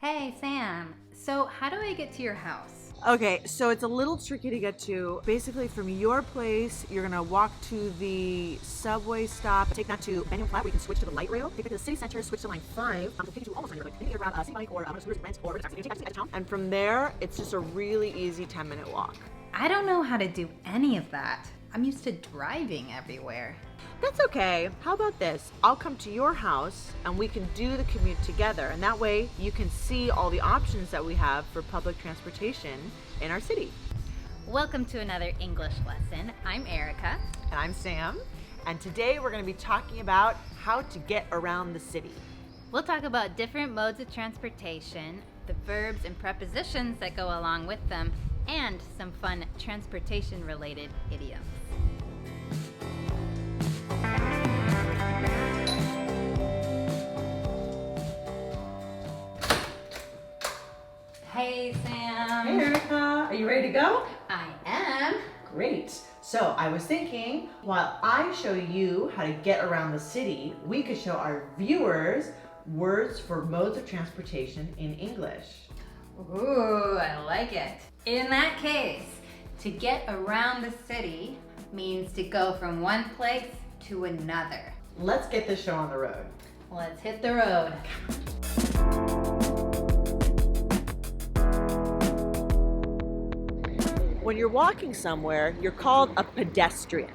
Hey, Sam. So, how do I get to your house? Okay, so it's a little tricky to get to. Basically, from your place, you're gonna walk to the subway stop, take that to Benyon Flat, where you can switch to the light rail, take it to the city center, switch to line 5, take it to almost line 5, then you can grab a city bike or a scooter rent or a taxi, you can take that to town. And from there, it's just a really easy 10-minute walk. I don't know how to do any of that. I'm used to driving everywhere. That's okay. How about this? I'll come to your house and we can do the commute together. And that way you can see all the options that we have for public transportation in our city. Welcome to another English lesson. I'm Erica. And I'm Sam. And today we're going to be talking about how to get around the city. We'll talk about different modes of transportation, the verbs and prepositions that go along with them, and some fun transportation-related idioms. Hey, Sam. Hey, Erica. Are you ready to go? I am. Great. So I was thinking, while I show you how to get around the city, we could show our viewers words for modes of transportation in English. Ooh, I like it. In that case, to get around the city means to go from one place to another. Let's get this show on the road. Let's hit the road. When you're walking somewhere, you're called a pedestrian.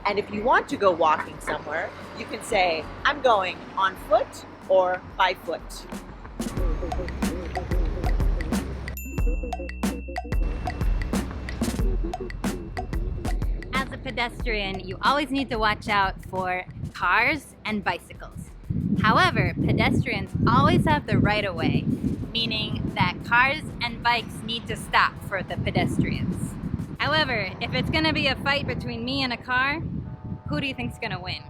And if you want to go walking somewhere, you can say, I'm going on foot or by foot. As a pedestrian, you always need to watch out for cars and bicycles. However, pedestrians always have the right of way, meaning that cars and bikes need to stop for the pedestrians. However, if it's gonna be a fight between me and a car, who do you think's gonna win?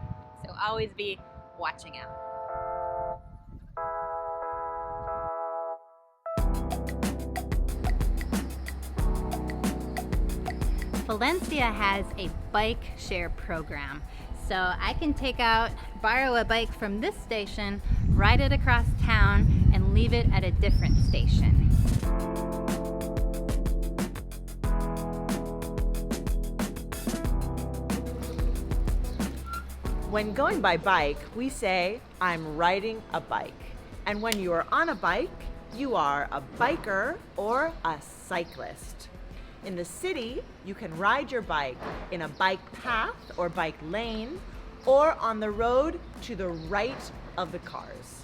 So always be watching out. Valencia has a bike share program. So I can borrow a bike from this station, ride it across town, and leave it at a different station. When going by bike, we say, I'm riding a bike. And when you are on a bike, you are a biker or a cyclist. In the city, you can ride your bike in a bike path or bike lane or on the road to the right of the cars.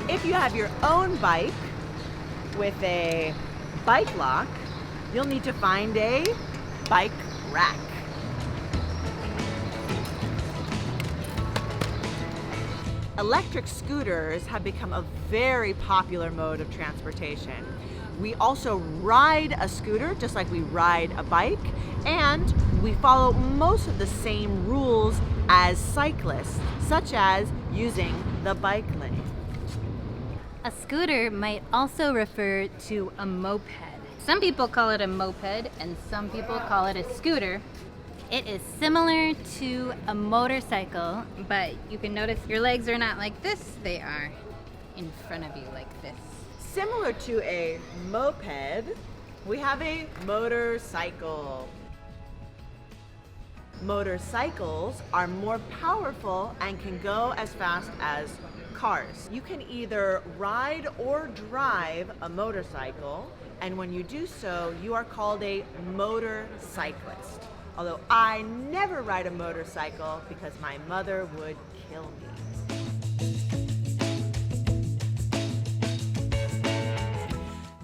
If you have your own bike with a bike lock, you'll need to find a bike rack. Electric scooters have become a very popular mode of transportation. We also ride a scooter just like we ride a bike, and we follow most of the same rules as cyclists, such as using the bike lane. A scooter might also refer to a moped. Some people call it a moped and some people call it a scooter. It is similar to a motorcycle, but you can notice your legs are not like this, they are in front of you like this. Similar to a moped, we have a motorcycle. Motorcycles are more powerful and can go as fast as cars. You can either ride or drive a motorcycle, and when you do so, you are called a motorcyclist. Although I never ride a motorcycle because my mother would kill me.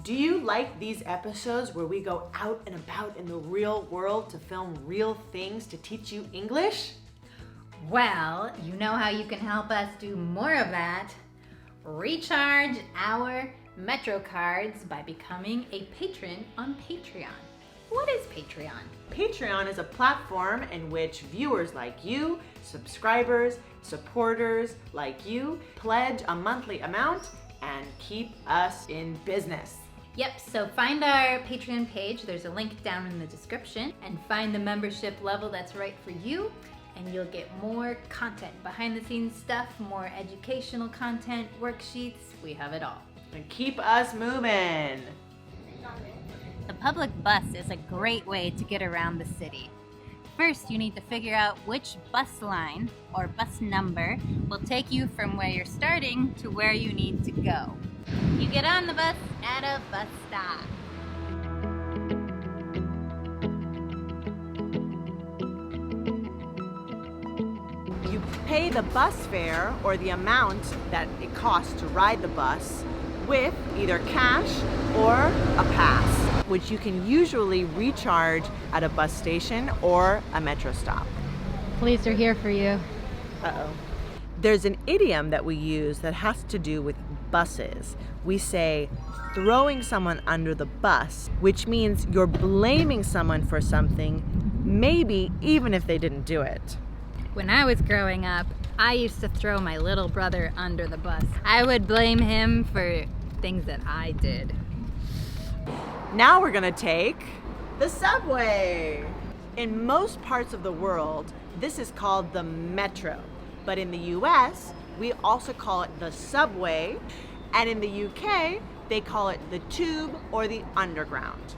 Do you like these episodes where we go out and about in the real world to film real things to teach you English? Well, you know how you can help us do more of that? Recharge our Metro cards by becoming a patron on Patreon. What is Patreon? Patreon is a platform in which viewers like you, subscribers, supporters like you, pledge a monthly amount and keep us in business. Yep, so find our Patreon page, there's a link down in the description, and find the membership level that's right for you, and you'll get more content, behind the scenes stuff, more educational content, worksheets, we have it all. And keep us moving. The public bus is a great way to get around the city. First, you need to figure out which bus line or bus number will take you from where you're starting to where you need to go. You get on the bus at a bus stop. You pay the bus fare or the amount that it costs to ride the bus with either cash or a pass, which you can usually recharge at a bus station or a metro stop. Police are here for you. Uh-oh. There's an idiom that we use that has to do with buses. We say throwing someone under the bus, which means you're blaming someone for something, maybe even if they didn't do it. When I was growing up, I used to throw my little brother under the bus. I would blame him for things that I did. Now we're gonna take the subway. In most parts of the world, this is called the metro. But in the US, we also call it the subway. And in the UK, they call it the tube or the underground.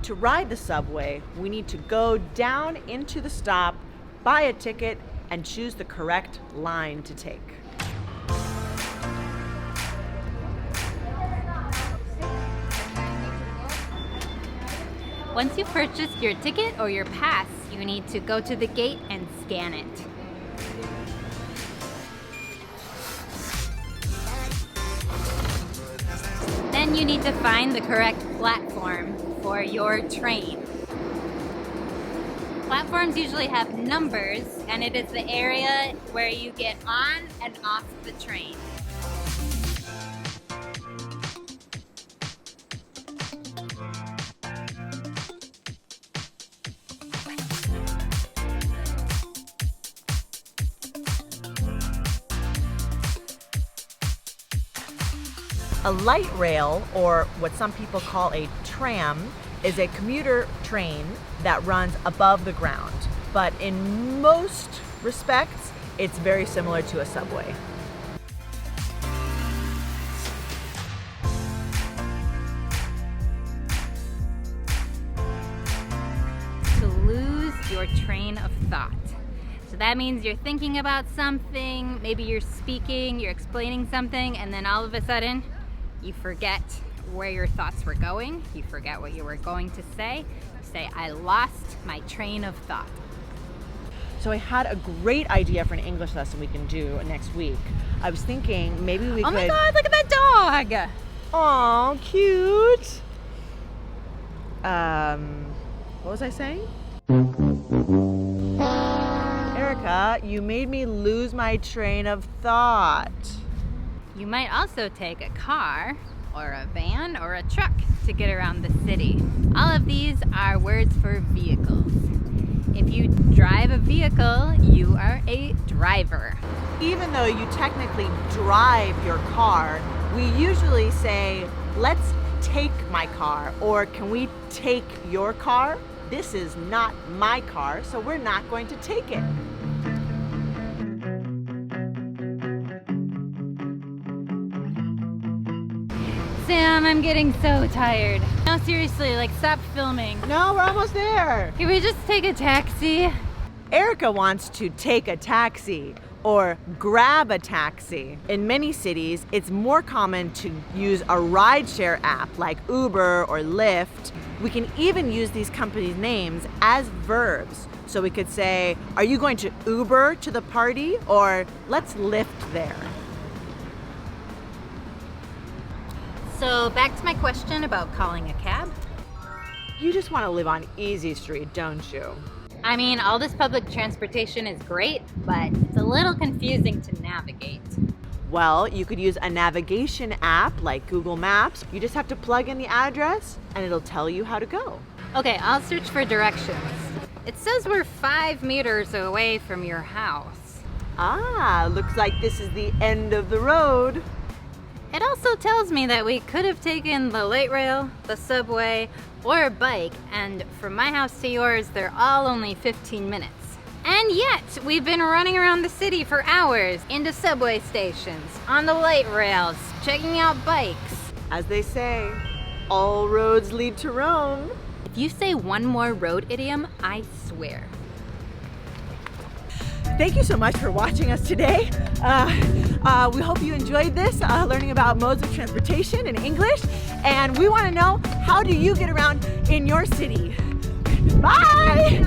To ride the subway, we need to go down into the stop, buy a ticket, and choose the correct line to take. Once you've purchased your ticket or your pass, you need to go to the gate and scan it. Then you need to find the correct platform for your train. Platforms usually have numbers, and it is the area where you get on and off the train. A light rail, or what some people call a tram, is a commuter train that runs above the ground. But in most respects, it's very similar to a subway. To lose your train of thought. So that means you're thinking about something, maybe you're speaking, you're explaining something, and then all of a sudden, you forget where your thoughts were going, you forget what you were going to say, you say, I lost my train of thought. So I had a great idea for an English lesson we can do next week. I was thinking maybe we could... Oh my God, look at that dog! Aw, cute! What was I saying? Erica, you made me lose my train of thought. You might also take a car or a van or a truck to get around the city. All of these are words for vehicles. If you drive a vehicle, you are a driver. Even though you technically drive your car, we usually say, let's take my car, or can we take your car? This is not my car, so we're not going to take it. Sam, I'm getting so tired. No, seriously, like stop filming. No, we're almost there. Can we just take a taxi? Erica wants to take a taxi or grab a taxi. In many cities, it's more common to use a rideshare app like Uber or Lyft. We can even use these companies' names as verbs. So we could say, are you going to Uber to the party? Or let's Lyft there. So back to my question about calling a cab. You just want to live on Easy Street, don't you? I mean, all this public transportation is great, but it's a little confusing to navigate. Well, you could use a navigation app like Google Maps. You just have to plug in the address and it'll tell you how to go. Okay, I'll search for directions. It says we're 5 meters away from your house. Ah, looks like this is the end of the road. It also tells me that we could have taken the light rail, the subway, or a bike, and from my house to yours, they're all only 15 minutes. And yet, we've been running around the city for hours, into subway stations, on the light rails, checking out bikes. As they say, all roads lead to Rome. If you say one more road idiom, I swear. Thank you so much for watching us today. We hope you enjoyed this, learning about modes of transportation in English. And we want to know, how do you get around in your city? Bye!